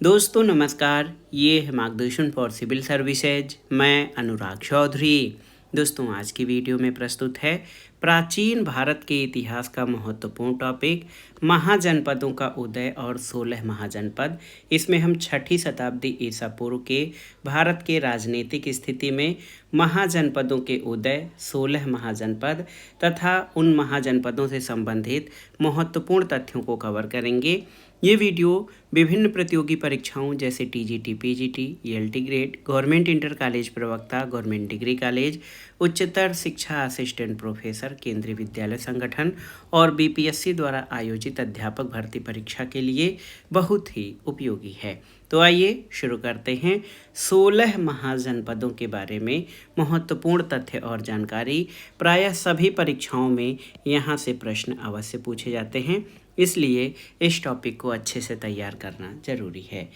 दोस्तों नमस्कार, ये है मार्गदर्शन फॉर सिविल सर्विसेज। मैं अनुराग चौधरी। दोस्तों आज की वीडियो में प्रस्तुत है प्राचीन भारत के इतिहास का महत्वपूर्ण टॉपिक महाजनपदों का उदय और 16 महाजनपद। इसमें हम 6ठी शताब्दी ईसा पूर्व के भारत के राजनीतिक स्थिति में महाजनपदों के उदय, 16 महाजनपद तथा उन महाजनपदों से संबंधित महत्वपूर्ण तथ्यों को कवर करेंगे। ये वीडियो विभिन्न प्रतियोगी परीक्षाओं जैसे TGT, PGT, ELT grade, government inter college प्रवक्ता, गवर्नमेंट डिग्री कॉलेज, उच्चतर शिक्षा असिस्टेंट प्रोफेसर, केंद्रीय विद्यालय संगठन और बीपीएससी द्वारा आयोजित अध्यापक भर्ती परीक्षा के लिए बहुत ही उपयोगी है। तो आइए शुरू करते हैं 16 महाजनपदों के बारे में महत्वपूर्ण तथ्य और जानकारी। प्रायः सभी परीक्षाओं में यहाँ से प्रश्न अवश्य पूछे जाते हैं, इसलिए इस टॉपिक को अच्छे से तैयार करना जरूरी है।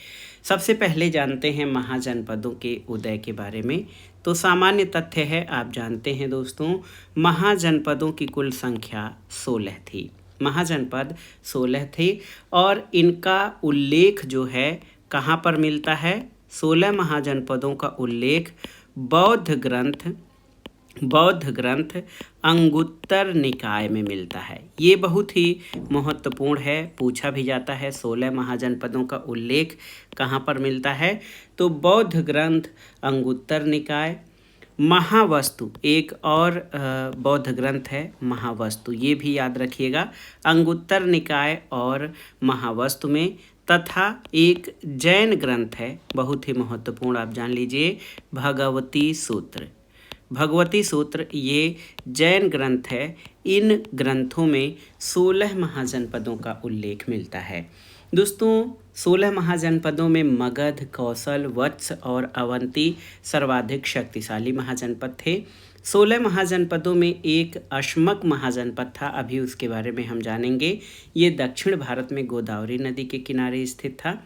सबसे पहले जानते हैं महाजनपदों के उदय के बारे में। तो सामान्य तथ्य है, आप जानते हैं दोस्तों, महाजनपदों की कुल संख्या 16 थी। महाजनपद 16 थी और इनका उल्लेख जो है कहाँ पर मिलता है? 16 महाजनपदों का उल्लेख बौद्ध ग्रंथ अंगुत्तर निकाय में मिलता है। ये बहुत ही महत्वपूर्ण है, पूछा भी जाता है 16 महाजनपदों का उल्लेख कहाँ पर मिलता है। तो बौद्ध ग्रंथ अंगुत्तर निकाय। महावस्तु एक और बौद्ध ग्रंथ है, महावस्तु, ये भी याद रखिएगा, अंगुत्तर निकाय और महावस्तु में। तथा एक जैन ग्रंथ है, बहुत ही महत्वपूर्ण, आप जान लीजिए, भगवती सूत्र। भगवती सूत्र ये जैन ग्रंथ है। इन ग्रंथों में 16 महाजनपदों का उल्लेख मिलता है। दोस्तों 16 महाजनपदों में मगध, कौशल, वत्स और अवंती सर्वाधिक शक्तिशाली महाजनपद थे। 16 महाजनपदों में एक अश्मक महाजनपद था, अभी उसके बारे में हम जानेंगे। ये दक्षिण भारत में गोदावरी नदी के किनारे स्थित था।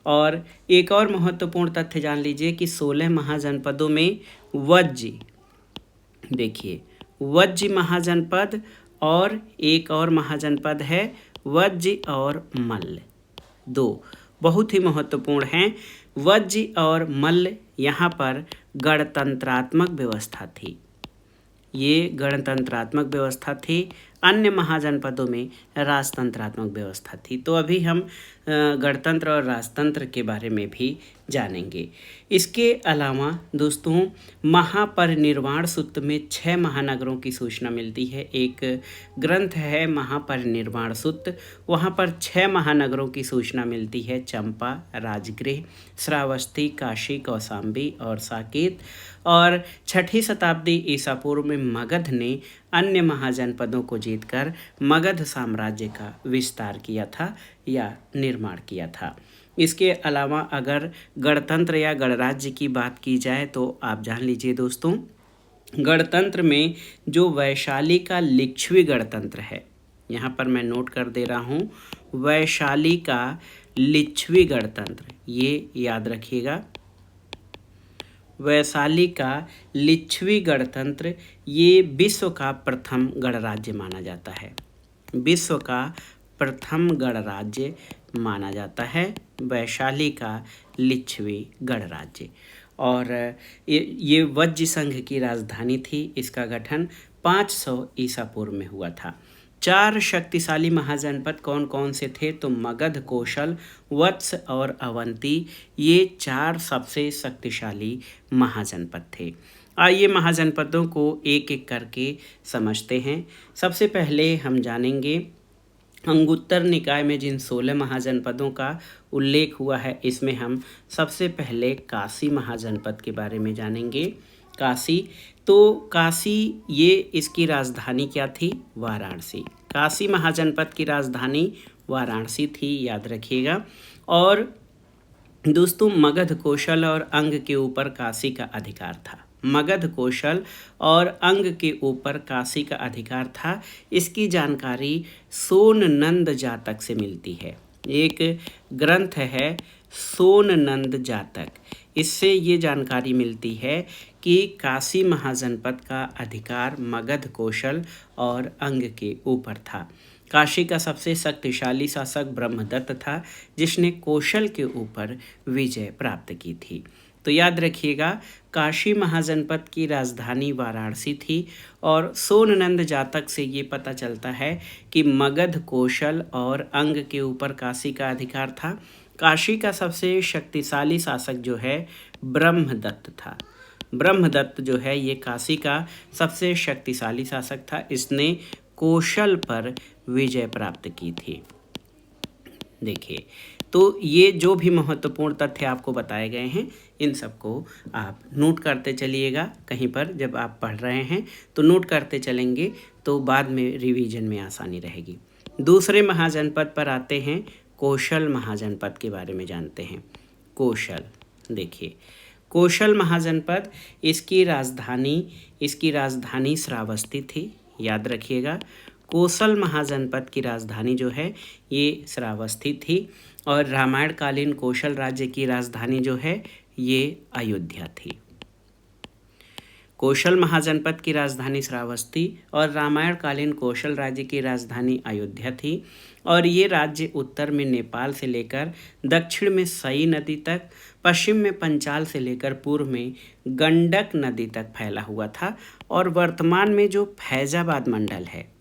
और एक और महत्वपूर्ण तथ्य जान लीजिए कि 16 महाजनपदों में वज्जी, देखिए वज्जी महाजनपद और एक और महाजनपद है वज्जी और मल्ल, दो बहुत ही महत्वपूर्ण हैं। वज्जी और मल्ल यहाँ पर गणतंत्रात्मक व्यवस्था थी, ये गणतंत्रात्मक व्यवस्था थी। अन्य महाजनपदों में राजतंत्रात्मक व्यवस्था थी। तो अभी हम गणतंत्र और राजतंत्र के बारे में भी जानेंगे। इसके अलावा दोस्तों महापरिनिर्वाण सूत्र में 6 महानगरों की सूचना मिलती है। एक ग्रंथ है महापरिनिर्वाण सूत्र, वहाँ पर 6 महानगरों की सूचना मिलती है, चंपा, राजगृह, श्रावस्ती, काशी, कौशाम्बी और साकेत। और 6ठी शताब्दी ईसा पूर्व में मगध ने अन्य महाजनपदों को जीतकर मगध साम्राज्य का विस्तार किया था या निर्माण किया था। इसके अलावा अगर गणतंत्र या गणराज्य की बात की जाए तो आप जान लीजिए दोस्तों, गणतंत्र में जो वैशाली का लिच्छवी गणतंत्र है, यहाँ पर मैं नोट कर दे रहा हूँ, वैशाली का लिच्छवी गणतंत्र, ये याद रखिएगा, वैशाली का लिच्छवी गणतंत्र ये विश्व का प्रथम गणराज्य माना जाता है। विश्व का प्रथम गणराज्य माना जाता है वैशाली का लिच्छवी गणराज्य। और ये वज्र संघ की राजधानी थी। इसका गठन 500 ईसा पूर्व में हुआ था। 4 शक्तिशाली महाजनपद कौन कौन से थे? तो मगध, कौशल, वत्स और अवंती, ये 4 सबसे शक्तिशाली महाजनपद थे। आइए महाजनपदों को एक एक करके समझते हैं। सबसे पहले हम जानेंगे अंगुत्तर निकाय में जिन 16 महाजनपदों का उल्लेख हुआ है, इसमें हम सबसे पहले काशी महाजनपद के बारे में जानेंगे। काशी, तो काशी ये इसकी राजधानी क्या थी? वाराणसी। काशी महाजनपद की राजधानी वाराणसी थी, याद रखिएगा। और दोस्तों मगध, कौशल और अंग के ऊपर काशी का अधिकार था। मगध, कौशल और अंग के ऊपर काशी का अधिकार था। इसकी जानकारी सोन नंद जातक से मिलती है। एक ग्रंथ है सोन नंद जातक, इससे ये जानकारी मिलती है कि काशी महाजनपद का अधिकार मगध, कौशल और अंग के ऊपर था। काशी का सबसे शक्तिशाली शासक ब्रह्मदत्त था, जिसने कौशल के ऊपर विजय प्राप्त की थी। तो याद रखिएगा, काशी महाजनपद की राजधानी वाराणसी थी और सोननंद जातक से ये पता चलता है कि मगध, कौशल और अंग के ऊपर काशी का अधिकार था। काशी का सबसे शक्तिशाली शासक जो है ब्रह्मदत्त था। ब्रह्मदत्त जो है ये काशी का सबसे शक्तिशाली शासक था। इसने कौशल पर विजय प्राप्त की थी। देखिए, तो ये जो भी महत्वपूर्ण तथ्य आपको बताए गए हैं, इन सबको आप नोट करते चलिएगा। कहीं पर जब आप पढ़ रहे हैं तो नोट करते चलेंगे, तो बाद में रिवीजन में आसानी रहेगी। दूसरे महाजनपद पर आते हैं, कौशल महाजनपद के बारे में जानते हैं। कौशल, देखिए, कौशल महाजनपद इसकी राजधानी श्रावस्ती थी। याद रखिएगा, कौशल महाजनपद की राजधानी जो है ये श्रावस्ती थी और रामायण कालीन कौशल राज्य की राजधानी जो है ये अयोध्या थी। कौशल महाजनपद की राजधानी श्रावस्ती और रामायण कालीन कौशल राज्य की राजधानी अयोध्या थी और ये राज्य उत्तर में नेपाल से लेकर दक्षिण में सई नदी तक, पश्चिम में पंचाल से लेकर पूर्व में गंडक नदी तक फैला हुआ था। और वर्तमान में जो फैजाबाद मंडल है,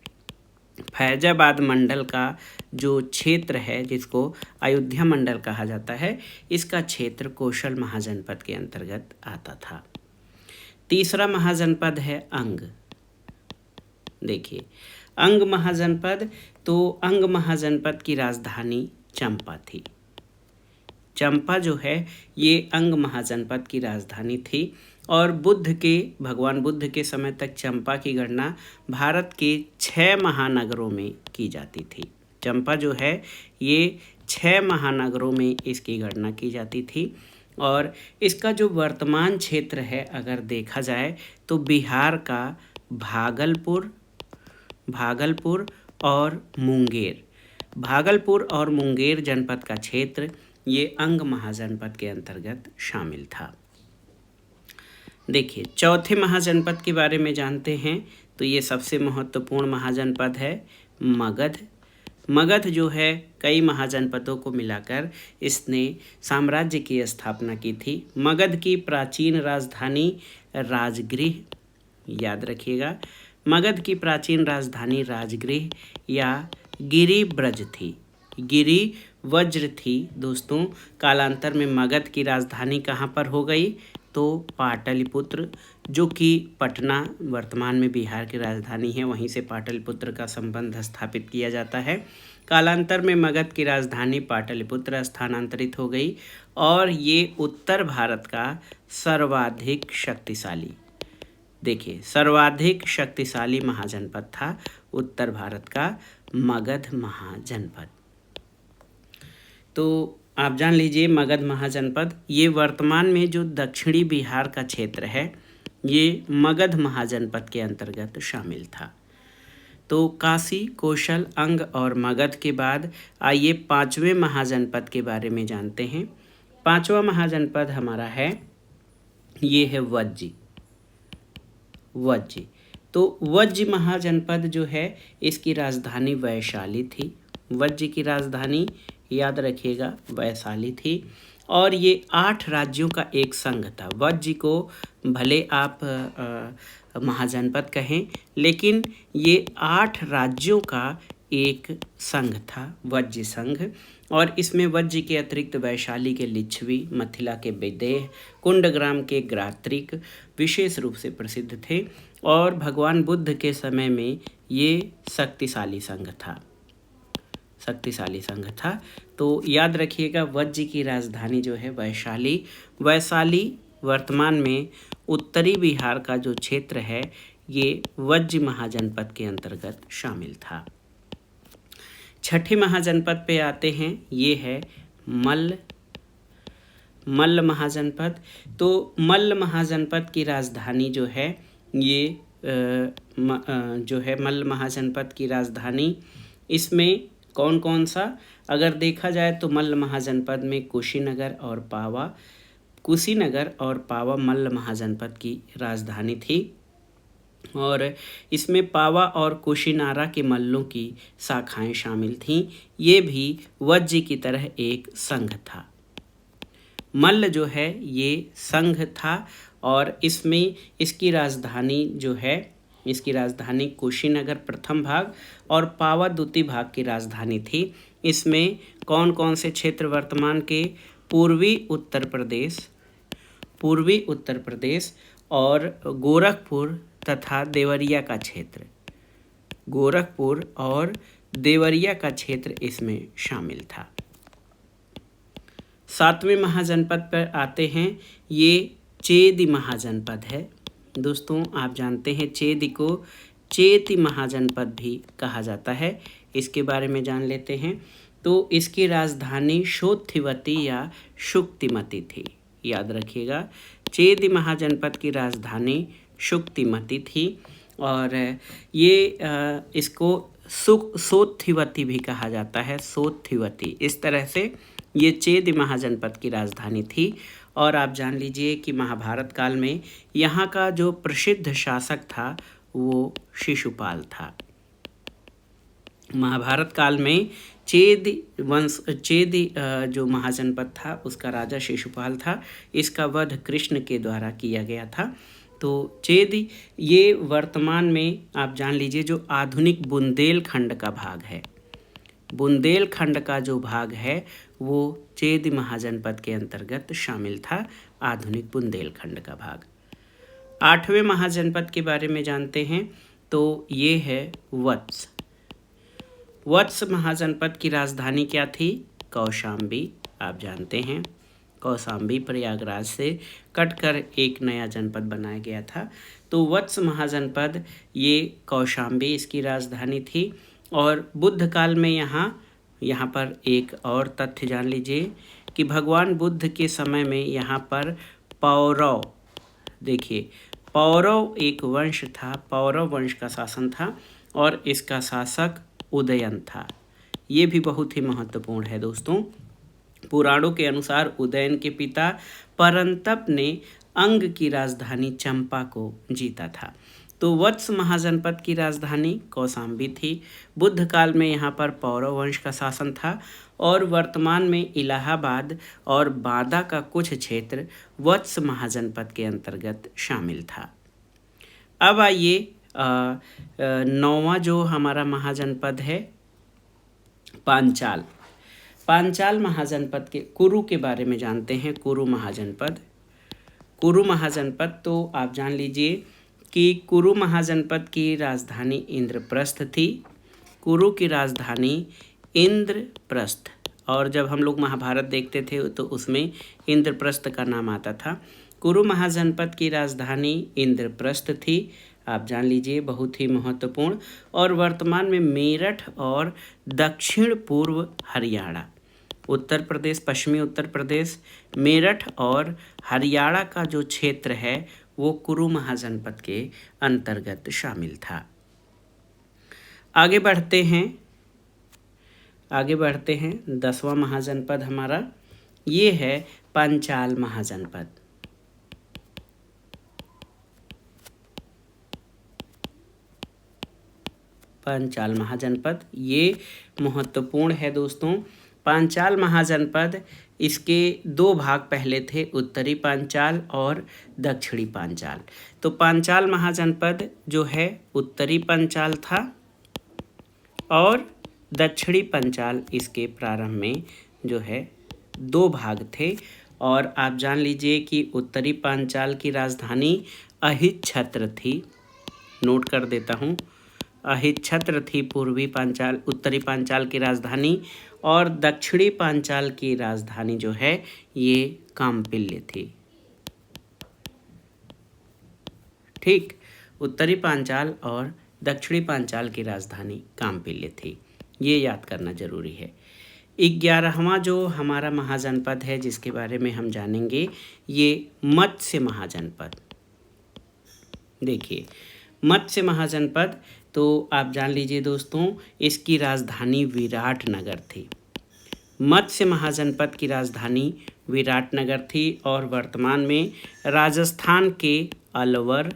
फैजाबाद मंडल का जो क्षेत्र है जिसको अयोध्या मंडल कहा जाता है, इसका क्षेत्र कौशल महाजनपद के अंतर्गत आता था। तीसरा महाजनपद है अंग। देखिए, अंग महाजनपद, तो अंग महाजनपद की राजधानी चंपा थी। चंपा जो है ये अंग महाजनपद की राजधानी थी और भगवान बुद्ध के समय तक चंपा की गणना भारत के 6 महानगरों में की जाती थी। चंपा जो है ये 6 महानगरों में इसकी गणना की जाती थी और इसका जो वर्तमान क्षेत्र है अगर देखा जाए तो बिहार का भागलपुर और मुंगेर जनपद का क्षेत्र ये अंग महाजनपद के अंतर्गत शामिल था। देखिए, चौथे महाजनपद के बारे में जानते हैं, तो ये सबसे महत्वपूर्ण महाजनपद है मगध। मगध जो है कई महाजनपदों को मिलाकर इसने साम्राज्य की स्थापना की थी। मगध की प्राचीन राजधानी राजगृह, याद रखिएगा, मगध की प्राचीन राजधानी राजगृह या गिरिब्रज थी, गिरिवज्र थी। दोस्तों, कालांतर में मगध की राजधानी कहाँ पर हो गई, तो पाटलिपुत्र, जो कि पटना वर्तमान में बिहार की राजधानी है, वहीं से पाटलिपुत्र का संबंध स्थापित किया जाता है। कालांतर में मगध की राजधानी पाटलिपुत्र स्थानांतरित हो गई और ये उत्तर भारत का सर्वाधिक शक्तिशाली, देखिए, सर्वाधिक शक्तिशाली महाजनपद था उत्तर भारत का मगध महाजनपद। तो आप जान लीजिए, मगध महाजनपद ये वर्तमान में जो दक्षिणी बिहार का क्षेत्र है ये मगध महाजनपद के अंतर्गत शामिल था। तो काशी, कौशल, अंग और मगध के बाद आइए 5वें महाजनपद के बारे में जानते हैं। 5वां महाजनपद हमारा है, ये है वज्जी। तो वज्जी महाजनपद जो है इसकी राजधानी वैशाली थी। वज्जी की राजधानी, याद रखिएगा, वैशाली थी और ये 8 राज्यों का एक संघ था। वज्जी को भले आप महाजनपद कहें, लेकिन ये 8 राज्यों का एक संघ था, वज्जी संघ। और इसमें वज्जी के अतिरिक्त वैशाली के लिच्छवी, मिथिला के विदेह, कुंडग्राम के ग्रात्रिक विशेष रूप से प्रसिद्ध थे और भगवान बुद्ध के समय में ये शक्तिशाली संघ था। तो याद रखिएगा, वज्जी की राजधानी जो है वैशाली वर्तमान में उत्तरी बिहार का जो क्षेत्र है ये वज्जी महाजनपद के अंतर्गत शामिल था। छठे महाजनपद पे आते हैं, ये है मल्ल महाजनपद। तो मल्ल महाजनपद की राजधानी जो है ये जो है मल्ल महाजनपद की राजधानी, इसमें कौन कौन सा अगर देखा जाए तो मल्ल महाजनपद में कुशीनगर और पावा मल्ल महाजनपद की राजधानी थी। और इसमें पावा और कुशीनारा के मल्लों की शाखाएं शामिल थीं। ये भी वज्जी की तरह एक संघ था। मल्ल जो है ये संघ था और इसमें इसकी राजधानी जो है, इसकी राजधानी कुशीनगर प्रथम भाग और पावा द्वितीय भाग की राजधानी थी। इसमें कौन कौन से क्षेत्र वर्तमान के पूर्वी उत्तर प्रदेश और गोरखपुर तथा देवरिया का क्षेत्र, गोरखपुर और देवरिया का क्षेत्र इसमें शामिल था। 7वें महाजनपद पर आते हैं। ये चेदी महाजनपद है। दोस्तों आप जानते हैं चेदी को चेती महाजनपद भी कहा जाता है। इसके बारे में जान लेते हैं। तो इसकी राजधानी शोथिवती या शुक्तिमती थी। याद रखिएगा, चेदी महाजनपद की राजधानी शुक्तिमती थी और ये इसको सोथिवती भी कहा जाता है, सोथिवती। इस तरह से ये चेदी महाजनपद की राजधानी थी। और आप जान लीजिए कि महाभारत काल में यहाँ का जो प्रसिद्ध शासक था वो शिशुपाल था। महाभारत काल में चेदी जो महाजनपद था उसका राजा शिशुपाल था। इसका वध कृष्ण के द्वारा किया गया था। तो चेदी ये वर्तमान में आप जान लीजिए जो आधुनिक बुंदेलखंड का भाग है, बुंदेलखंड का जो भाग है वो चेदी महाजनपद के अंतर्गत शामिल था, आधुनिक बुंदेलखंड का भाग। 8वें महाजनपद के बारे में जानते हैं। तो ये है वत्स। वत्स महाजनपद की राजधानी क्या थी? कौशाम्बी। आप जानते हैं कौशाम्बी प्रयागराज से कटकर एक नया जनपद बनाया गया था। तो वत्स महाजनपद ये कौशाम्बी इसकी राजधानी थी। और बुद्ध काल में यहाँ पर एक और तथ्य जान लीजिए कि भगवान बुद्ध के समय में यहाँ पर पौरव, देखिए पौरव एक वंश था, पौरव वंश का शासन था और इसका शासक उदयन था। ये भी बहुत ही महत्वपूर्ण है दोस्तों। पुराणों के अनुसार उदयन के पिता परंतप ने अंग की राजधानी चंपा को जीता था। तो वत्स महाजनपद की राजधानी कौशाम्बी थी। बुद्ध काल में यहाँ पर पौरव वंश का शासन था और वर्तमान में इलाहाबाद और बांदा का कुछ क्षेत्र वत्स महाजनपद के अंतर्गत शामिल था। अब आइए 9वां जो हमारा महाजनपद है पांचाल। पांचाल महाजनपद के कुरु के बारे में जानते हैं। कुरु महाजनपद तो आप जान लीजिए कि कुरु महाजनपद की राजधानी इंद्रप्रस्थ थी। कुरु की राजधानी इंद्रप्रस्थ, और जब हम लोग महाभारत देखते थे तो उसमें इंद्रप्रस्थ का नाम आता था। कुरु महाजनपद की राजधानी इंद्रप्रस्थ थी। आप जान लीजिए बहुत ही महत्वपूर्ण। और वर्तमान में मेरठ और दक्षिण पूर्व हरियाणा, उत्तर प्रदेश, पश्चिमी उत्तर प्रदेश, मेरठ और हरियाणा का जो क्षेत्र है वो कुरु महाजनपद के अंतर्गत शामिल था। आगे बढ़ते हैं 10वां महाजनपद हमारा ये है पांचाल महाजनपद। पांचाल महाजनपद ये महत्वपूर्ण है दोस्तों। पांचाल महाजनपद इसके 2 भाग पहले थे, उत्तरी पांचाल और दक्षिणी पांचाल। तो पांचाल महाजनपद जो है उत्तरी पांचाल था और दक्षिणी पांचाल इसके प्रारंभ में जो है 2 भाग थे। और आप जान लीजिए कि उत्तरी पांचाल की राजधानी अहिच्छत्र थी। नोट कर देता हूँ, अहिच्छत्र थी उत्तरी पांचाल की राजधानी, और दक्षिणी पांचाल की राजधानी जो है ये काम्पिल्य थी। ठीक, उत्तरी पांचाल और दक्षिणी पांचाल की राजधानी काम्पिल्य थी, ये याद करना जरूरी है। 11वां जो हमारा महाजनपद है जिसके बारे में हम जानेंगे ये मत्स्य महाजनपद। देखिए मत्स्य महाजनपद तो आप जान लीजिए दोस्तों इसकी राजधानी विराटनगर थी। मत्स्य महाजनपद की राजधानी विराटनगर थी और वर्तमान में राजस्थान के अलवर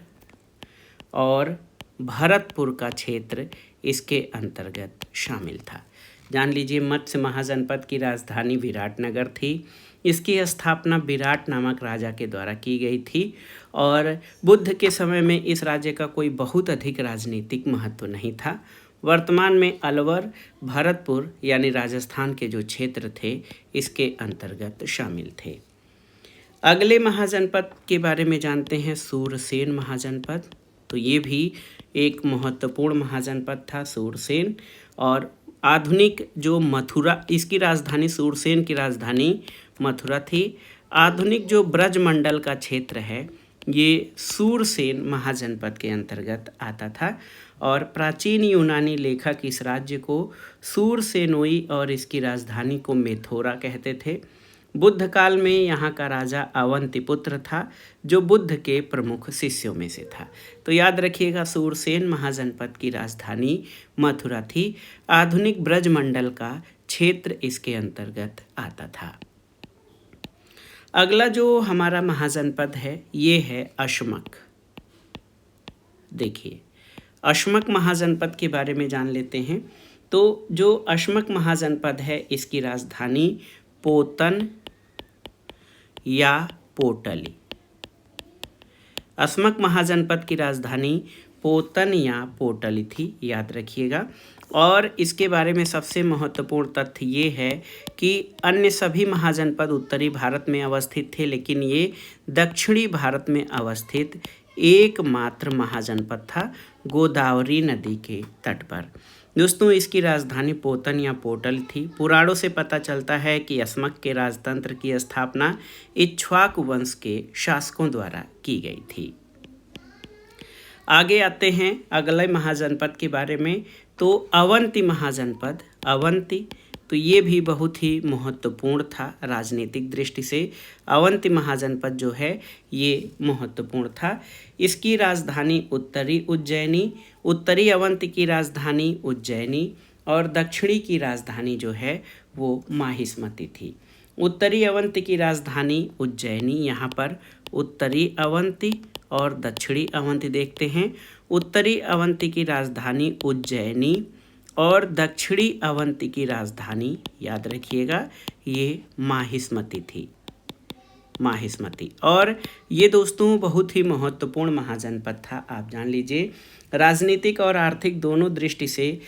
और भरतपुर का क्षेत्र इसके अंतर्गत शामिल था। जान लीजिए, मत्स्य महाजनपद की राजधानी विराटनगर थी। इसकी स्थापना विराट नामक राजा के द्वारा की गई थी और बुद्ध के समय में इस राज्य का कोई बहुत अधिक राजनीतिक महत्व नहीं था। वर्तमान में अलवर, भरतपुर यानी राजस्थान के जो क्षेत्र थे इसके अंतर्गत शामिल थे। अगले महाजनपद के बारे में जानते हैं, सूरसेन महाजनपद। तो ये भी एक महत्वपूर्ण महाजनपद था सूरसेन। और आधुनिक जो मथुरा, इसकी राजधानी, सूरसेन की राजधानी मथुरा थी। आधुनिक जो ब्रजमंडल का क्षेत्र है ये सूरसेन महाजनपद के अंतर्गत आता था। और प्राचीन यूनानी लेखक इस राज्य को सूरसेनोई और इसकी राजधानी को मेथोरा कहते थे। बुद्ध काल में यहाँ का राजा अवंतिपुत्र था जो बुद्ध के प्रमुख शिष्यों में से था। तो याद रखिएगा, सूरसेन महाजनपद की राजधानी मथुरा थी। आधुनिक ब्रजमंडल का क्षेत्र इसके अंतर्गत आता था। अगला जो हमारा महाजनपद है ये है अशमक। देखिए, अशमक महाजनपद के बारे में जान लेते हैं। तो जो अशमक महाजनपद है इसकी राजधानी पोतन या पोटली। अशमक महाजनपद की राजधानी पोतन या पोटली थी, याद रखिएगा। और इसके बारे में सबसे महत्वपूर्ण तथ्य ये है कि अन्य सभी महाजनपद उत्तरी भारत में अवस्थित थे, लेकिन ये दक्षिणी भारत में अवस्थित एकमात्र महाजनपद था गोदावरी नदी के तट पर। दोस्तों, इसकी राजधानी पोतन या पोटल थी। पुराणों से पता चलता है कि अशमक के राजतंत्र की स्थापना इक्ष्वाकु वंश के शासकों द्वारा की गई थी। आगे आते हैं अगले महाजनपद के बारे में। तो अवंती महाजनपद, अवंती, तो ये भी बहुत ही महत्वपूर्ण था राजनीतिक दृष्टि से। अवंती महाजनपद जो है ये महत्वपूर्ण था। इसकी राजधानी उत्तरी उज्जैनी, उत्तरी अवंती की राजधानी उज्जैनी और दक्षिणी की राजधानी जो है वो माहिष्मती थी। उत्तरी अवंती की राजधानी उज्जैनी, यहाँ पर उत्तरी अवंती और दक्षिणी अवंती देखते हैं। उत्तरी अवंती की राजधानी उज्जैनी और दक्षिणी अवंती की राजधानी, याद रखिएगा, ये माहिष्मती थी, माहिष्मती। और ये दोस्तों बहुत ही महत्वपूर्ण महाजनपद था, आप जान लीजिए। राजनीतिक और आर्थिक दोनों दृष्टि से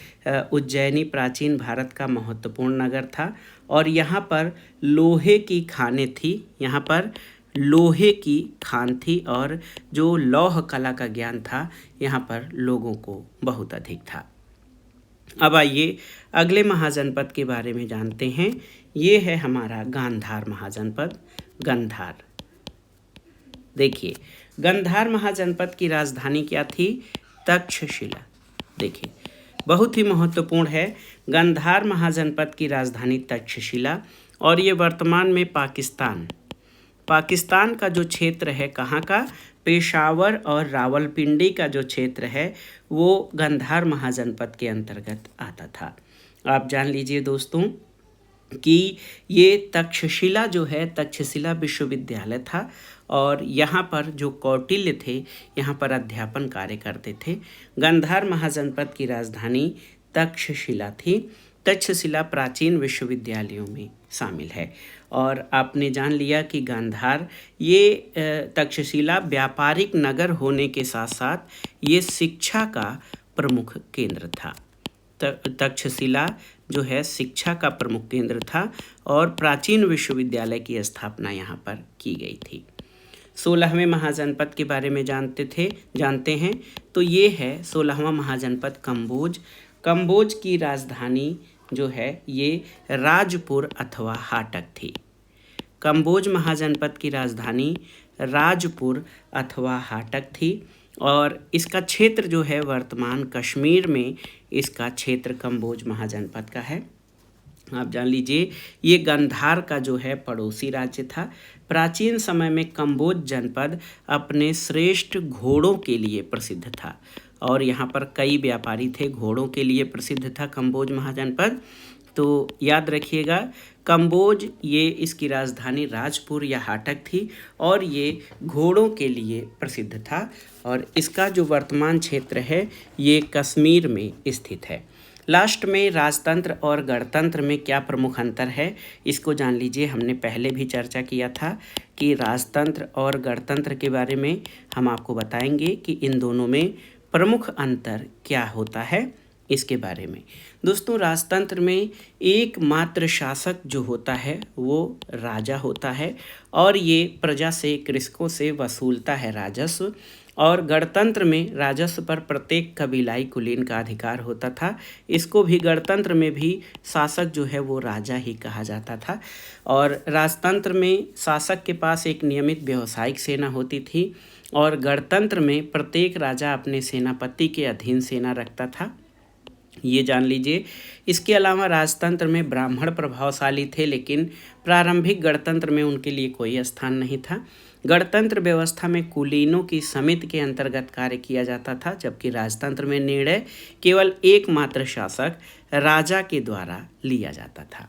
उज्जैनी प्राचीन भारत का महत्वपूर्ण नगर था और यहाँ पर लोहे की खानें थी, यहाँ पर लोहे की खान थी और जो लौह कला का ज्ञान था यहाँ पर लोगों को बहुत अधिक था। अब आइए अगले महाजनपद के बारे में जानते हैं। ये है हमारा गांधार महाजनपद, गंधार। देखिए, गंधार महाजनपद की राजधानी क्या थी? तक्षशिला। देखिए, बहुत ही महत्वपूर्ण है। गंधार महाजनपद की राजधानी तक्षशिला और ये वर्तमान में पाकिस्तान का जो क्षेत्र है, कहाँ का? पेशावर और रावलपिंडी का जो क्षेत्र है वो गंधार महाजनपद के अंतर्गत आता था। आप जान लीजिए दोस्तों कि ये तक्षशिला जो है, तक्षशिला विश्वविद्यालय था और यहाँ पर जो कौटिल्य थे यहाँ पर अध्यापन कार्य करते थे। गंधार महाजनपद की राजधानी तक्षशिला थी। तक्षशिला प्राचीन विश्वविद्यालयों में शामिल है। और आपने जान लिया कि गांधार, ये तक्षशिला व्यापारिक नगर होने के साथ साथ ये शिक्षा का प्रमुख केंद्र था। तक्षशिला जो है शिक्षा का प्रमुख केंद्र था और प्राचीन विश्वविद्यालय की स्थापना यहाँ पर की गई थी। 16वें महाजनपद के बारे में जानते हैं। तो ये है 16वां महाजनपद कंबोज। कंबोज की राजधानी जो है ये राजपुर अथवा हाटक थी। कंबोज महाजनपद की राजधानी राजपुर अथवा हाटक थी और इसका क्षेत्र जो है वर्तमान कश्मीर में इसका क्षेत्र कंबोज महाजनपद का है। आप जान लीजिए ये गांधार का जो है पड़ोसी राज्य था। प्राचीन समय में कंबोज जनपद अपने श्रेष्ठ घोड़ों के लिए प्रसिद्ध था और यहाँ पर कई व्यापारी थे। घोड़ों के लिए प्रसिद्ध था कंबोज महाजनपद। तो याद रखिएगा, कंबोज ये इसकी राजधानी राजपुर या हाटक थी और ये घोड़ों के लिए प्रसिद्ध था और इसका जो वर्तमान क्षेत्र है ये कश्मीर में स्थित है। लास्ट में राजतंत्र और गणतंत्र में क्या प्रमुख अंतर है इसको जान लीजिए। हमने पहले भी चर्चा किया था कि राजतंत्र और गणतंत्र के बारे में हम आपको बताएंगे कि इन दोनों में प्रमुख अंतर क्या होता है इसके बारे में। दोस्तों, राजतंत्र में एकमात्र शासक जो होता है वो राजा होता है और ये प्रजा से, कृषकों से वसूलता है राजस्व। और गणतंत्र में राजस्व पर प्रत्येक कबीलाई कुलीन का अधिकार होता था। इसको भी गणतंत्र में भी शासक जो है वो राजा ही कहा जाता था। और राजतंत्र में शासक के पास एक नियमित व्यावसायिक सेना होती थी और गणतंत्र में प्रत्येक राजा अपने सेनापति के अधीन सेना रखता था, ये जान लीजिए। इसके अलावा राजतंत्र में ब्राह्मण प्रभावशाली थे लेकिन प्रारंभिक गणतंत्र में उनके लिए कोई स्थान नहीं था। गणतंत्र व्यवस्था में कुलीनों की समिति के अंतर्गत कार्य किया जाता था, जबकि राजतंत्र में निर्णय केवल एकमात्र शासक राजा के द्वारा लिया जाता था।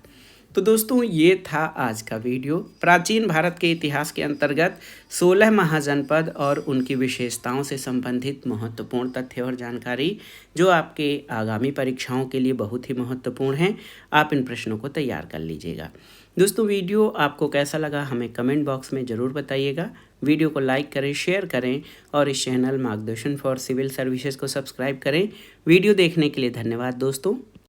तो दोस्तों, ये था आज का वीडियो। प्राचीन भारत के इतिहास के अंतर्गत 16 महाजनपद और उनकी विशेषताओं से संबंधित महत्वपूर्ण तथ्य और जानकारी जो आपके आगामी परीक्षाओं के लिए बहुत ही महत्वपूर्ण हैं। आप इन प्रश्नों को तैयार कर लीजिएगा। दोस्तों, वीडियो आपको कैसा लगा हमें कमेंट बॉक्स में ज़रूर बताइएगा। वीडियो को लाइक करें, शेयर करें और इस चैनल मार्गदर्शन फॉर सिविल सर्विसेज को सब्सक्राइब करें। वीडियो देखने के लिए धन्यवाद दोस्तों।